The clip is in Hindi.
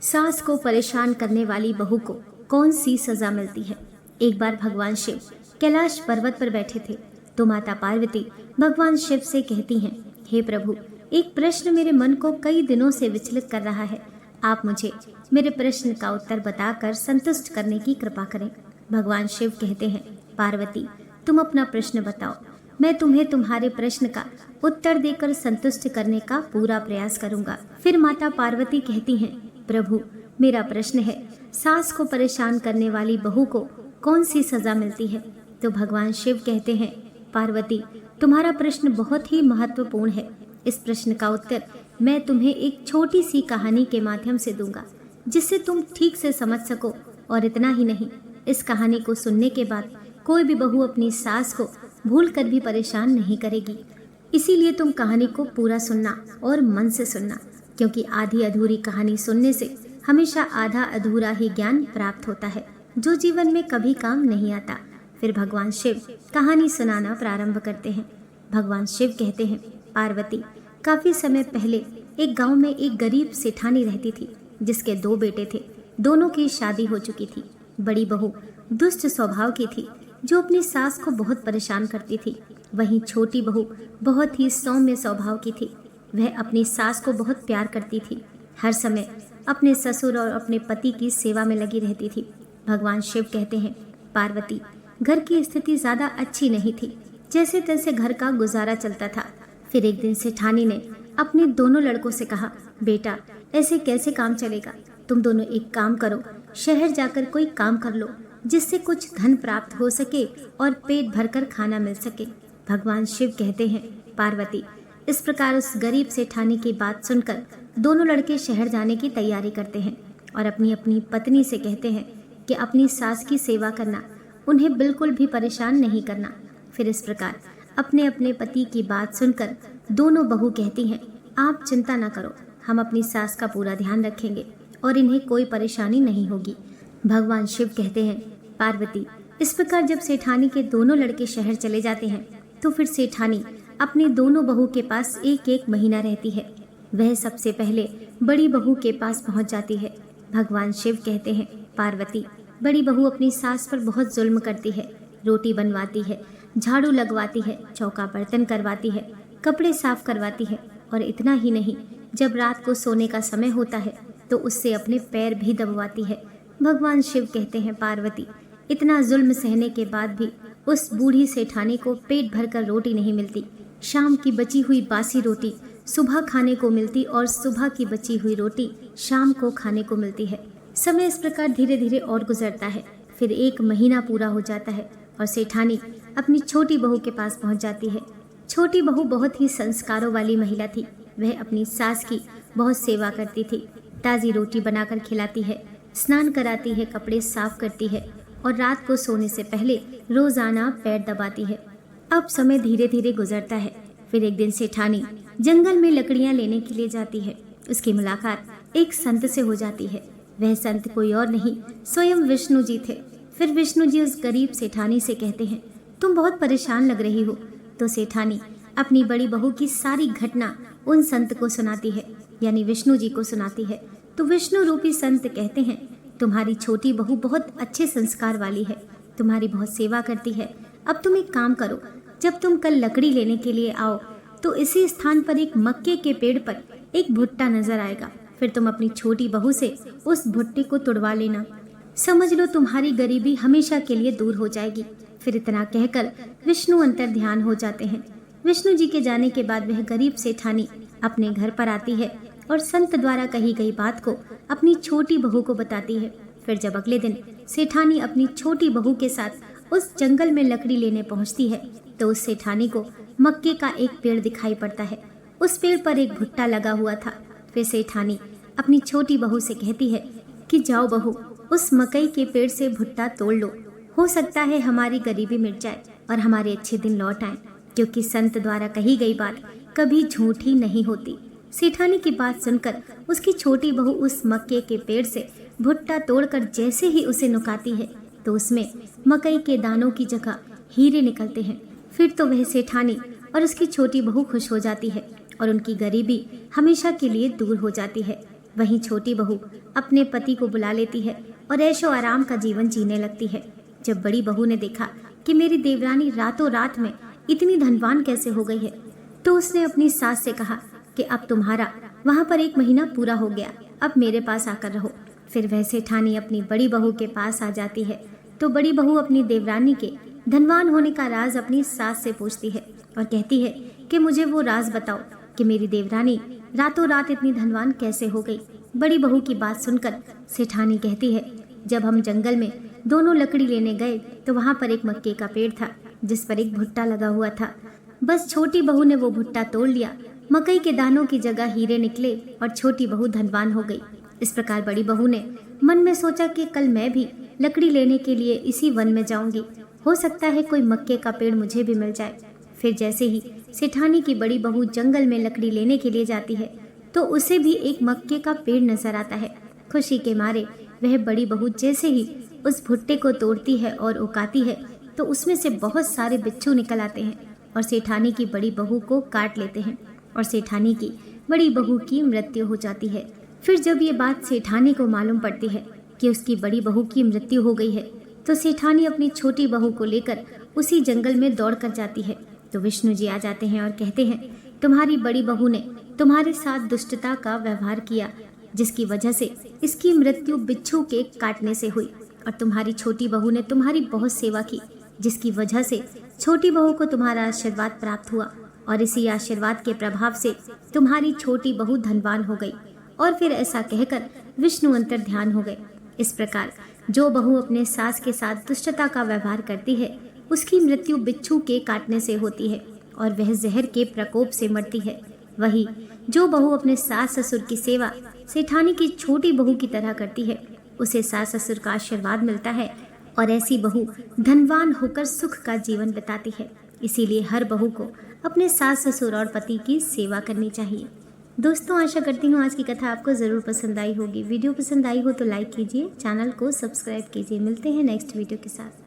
सास को परेशान करने वाली बहू को कौन सी सजा मिलती है। एक बार भगवान शिव कैलाश पर्वत पर बैठे थे तो माता पार्वती भगवान शिव से कहती हैं, हे प्रभु, एक प्रश्न मेरे मन को कई दिनों से विचलित कर रहा है। आप मुझे मेरे प्रश्न का उत्तर बताकर संतुष्ट करने की कृपा करें। भगवान शिव कहते हैं, पार्वती, तुम अपना प्रश्न बताओ, मैं तुम्हें तुम्हारे प्रश्न का उत्तर देकर संतुष्ट करने का पूरा प्रयास करूंगा। फिर माता पार्वती कहती हैं, प्रभु, मेरा प्रश्न है, सास को परेशान करने वाली बहू को कौन सी सजा मिलती है। तो भगवान शिव कहते हैं, पार्वती, तुम्हारा प्रश्न बहुत ही महत्वपूर्ण है। इस प्रश्न का उत्तर मैं तुम्हें एक छोटी सी कहानी के माध्यम से दूंगा, जिससे तुम ठीक से समझ सको। और इतना ही नहीं, इस कहानी को सुनने के बाद कोई भी बहू अपनी सास को भूल कर भी परेशान नहीं करेगी। इसीलिए तुम कहानी को पूरा सुनना और मन से सुनना, क्योंकि आधी अधूरी कहानी सुनने से हमेशा आधा अधूरा ही ज्ञान प्राप्त होता है, जो जीवन में कभी काम नहीं आता। फिर भगवान शिव कहानी सुनाना प्रारंभ करते हैं। भगवान शिव कहते हैं, पार्वती, काफी समय पहले एक गांव में एक गरीब सेठानी रहती थी, जिसके 2 बेटे थे। दोनों की शादी हो चुकी थी। बड़ी बहू दुष्ट स्वभाव की थी, जो अपनी सास को बहुत परेशान करती थी। वहीं छोटी बहू बहुत ही सौम्य स्वभाव की थी। वह अपनी सास को बहुत प्यार करती थी, हर समय अपने ससुर और अपने पति की सेवा में लगी रहती थी। भगवान शिव कहते हैं, पार्वती, घर की स्थिति ज्यादा अच्छी नहीं थी, जैसे तैसे घर का गुजारा चलता था। फिर एक दिन सेठानी ने अपने दोनों लड़कों से कहा, बेटा, ऐसे कैसे काम चलेगा। तुम दोनों एक काम करो, शहर जाकर कोई काम कर लो, जिससे कुछ धन प्राप्त हो सके और पेट भरकर खाना मिल सके। भगवान शिव कहते हैं, पार्वती, इस प्रकार उस गरीब सेठानी की बात सुनकर दोनों लड़के शहर जाने की तैयारी करते हैं और अपनी अपनी पत्नी से कहते हैं कि अपनी सास की सेवा करना, उन्हें बिल्कुल भी परेशान नहीं करना। फिर इस प्रकार अपने अपने पति की बात सुनकर दोनों बहू कहती हैं, आप चिंता न करो, हम अपनी सास का पूरा ध्यान रखेंगे और इन्हें कोई परेशानी नहीं होगी। भगवान शिव कहते हैं, पार्वती, इस प्रकार जब सेठानी के दोनों लड़के शहर चले जाते हैं तो फिर सेठानी अपनी दोनों बहू के पास एक एक महीना रहती है। वह सबसे पहले बड़ी बहू के पास पहुंच जाती है। भगवान शिव कहते हैं, पार्वती, बड़ी बहू अपनी सास पर बहुत जुल्म करती है। रोटी बनवाती है, झाड़ू लगवाती है, चौका बर्तन करवाती है, कपड़े साफ करवाती है, और इतना ही नहीं, जब रात को सोने का समय होता है तो उससे अपने पैर भी दबवाती है। भगवान शिव कहते हैं, पार्वती, इतना जुल्म सहने के बाद भी उस बूढ़ी सेठानी को पेट भरकर रोटी नहीं मिलती। शाम की बची हुई बासी रोटी सुबह खाने को मिलती और सुबह की बची हुई रोटी शाम को खाने को मिलती है। समय इस प्रकार धीरे धीरे और गुजरता है। फिर 1 महीना पूरा हो जाता है और सेठानी अपनी छोटी बहू के पास पहुंच जाती है। छोटी बहू बहुत ही संस्कारों वाली महिला थी। वह अपनी सास की बहुत सेवा करती थी, ताज़ी रोटी बनाकर खिलाती है, स्नान कराती है, कपड़े साफ करती है और रात को सोने से पहले रोजाना पैर दबाती है। अब समय धीरे धीरे गुजरता है। फिर एक दिन सेठानी जंगल में लकड़ियां लेने के लिए जाती है। उसकी मुलाकात एक संत से हो जाती है। वह संत कोई और नहीं, स्वयं विष्णु जी थे। फिर विष्णु जी उस गरीब सेठानी से कहते हैं, तुम बहुत परेशान लग रही हो। तो सेठानी अपनी बड़ी बहू की सारी घटना उन संत को सुनाती है, यानी विष्णु जी को सुनाती है। तो विष्णु रूपी संत कहते हैं, तुम्हारी छोटी बहू बहुत अच्छे संस्कार वाली है, तुम्हारी बहुत सेवा करती है। अब तुम एक काम करो, जब तुम कल लकड़ी लेने के लिए आओ तो इसी स्थान पर एक मक्के के पेड़ पर एक भुट्टा नजर आएगा। फिर तुम अपनी छोटी बहू से उस भुट्टे को तुड़वा लेना। समझ लो तुम्हारी गरीबी हमेशा के लिए दूर हो जाएगी। फिर इतना कहकर विष्णु अंतर ध्यान हो जाते हैं। विष्णु जी के जाने के बाद वह गरीब सेठानी अपने घर पर आती है और संत द्वारा कही गई बात को अपनी छोटी बहू को बताती है। फिर जब अगले दिन सेठानी अपनी छोटी बहू के साथ उस जंगल में लकड़ी लेने पहुंचती है तो उस सेठानी को मक्के का एक पेड़ दिखाई पड़ता है। उस पेड़ पर एक भुट्टा लगा हुआ था। फिर सेठानी अपनी छोटी बहू से कहती है कि जाओ बहू, उस मकई के पेड़ से भुट्टा तोड़ लो, हो सकता है हमारी गरीबी मिट जाए और हमारे अच्छे दिन लौट आए, क्योंकि संत द्वारा कही गई बात कभी झूठी नहीं होती। सेठानी की बात सुनकर उसकी छोटी बहू उस मक्के के पेड़ से भुट्टा तोड़कर जैसे ही उसे नुकाती है तो उसमें मकई के दानों की जगह हीरे निकलते हैं। फिर तो वह सेठानी और उसकी छोटी बहू खुश हो जाती है और उनकी गरीबी हमेशा के लिए दूर हो जाती है। वहीं छोटी बहू अपने पति को बुला लेती है और ऐशो आराम का जीवन जीने लगती है। जब बड़ी बहू ने देखा कि मेरी देवरानी रातों रात में इतनी धनवान कैसे हो गई है, तो उसने अपनी सास से कहा कि अब तुम्हारा वहाँ पर 1 महीना पूरा हो गया, अब मेरे पास आकर रहो। फिर वह सेठानी अपनी बड़ी बहू के पास आ जाती है तो बड़ी बहू अपनी देवरानी के धनवान होने का राज अपनी सास से पूछती है और कहती है कि मुझे वो राज बताओ कि मेरी देवरानी रातों रात इतनी धनवान कैसे हो गई। बड़ी बहू की बात सुनकर सेठानी कहती है, जब हम जंगल में दोनों लकड़ी लेने गए तो वहाँ पर एक मक्के का पेड़ था जिस पर एक भुट्टा लगा हुआ था। बस छोटी बहू ने वो भुट्टा तोड़ लिया, मकई के दानों की जगह हीरे निकले और छोटी बहू धनवान हो गई। इस प्रकार बड़ी बहू ने मन में सोचा कि कल मैं भी लकड़ी लेने के लिए इसी वन में जाऊंगी, हो सकता है कोई मक्के का पेड़ मुझे भी मिल जाए। फिर जैसे ही सेठानी की बड़ी बहू जंगल में लकड़ी लेने के लिए जाती है तो उसे भी एक मक्के का पेड़ नजर आता है। खुशी के मारे वह बड़ी बहू जैसे ही उस भुट्टे को तोड़ती है और उकाती है तो उसमें से बहुत सारे बिच्छू निकल आते हैं और सेठानी की बड़ी बहू को काट लेते हैं और सेठानी की बड़ी बहू की मृत्यु हो जाती है। फिर जब ये बात सेठानी को मालूम पड़ती है कि उसकी बड़ी बहू की मृत्यु हो गई है तो सेठानी अपनी छोटी बहू को लेकर उसी जंगल में दौड़ कर जाती है। तो विष्णु जी आ जाते हैं और कहते हैं, तुम्हारी बड़ी बहू ने तुम्हारे साथ दुष्टता का व्यवहार किया जिसकी वजह से इसकी मृत्यु बिच्छू के काटने से हुई, और तुम्हारी छोटी बहू ने तुम्हारी बहुत सेवा की जिसकी वजह से छोटी बहू को तुम्हारा आशीर्वाद प्राप्त हुआ, और इसी आशीर्वाद के प्रभाव से तुम्हारी छोटी बहू धनवान हो गई। और फिर ऐसा कहकर विष्णु अंतर ध्यान हो गए। इस प्रकार जो बहू अपने सास के साथ दुष्टता का व्यवहार करती है उसकी मृत्यु बिच्छू के काटने से होती है और वह जहर के प्रकोप से मरती है। वही जो बहू अपने सास ससुर की सेवा सेठानी की छोटी बहू की तरह करती है उसे सास ससुर का आशीर्वाद मिलता है और ऐसी बहू धनवान होकर सुख का जीवन बिताती है। इसीलिए हर बहू को अपने सास ससुर और पति की सेवा करनी चाहिए। दोस्तों, आशा करती हूँ आज की कथा आपको ज़रूर पसंद आई होगी। वीडियो पसंद आई हो तो लाइक कीजिए, चैनल को सब्सक्राइब कीजिए। मिलते हैं नेक्स्ट वीडियो के साथ।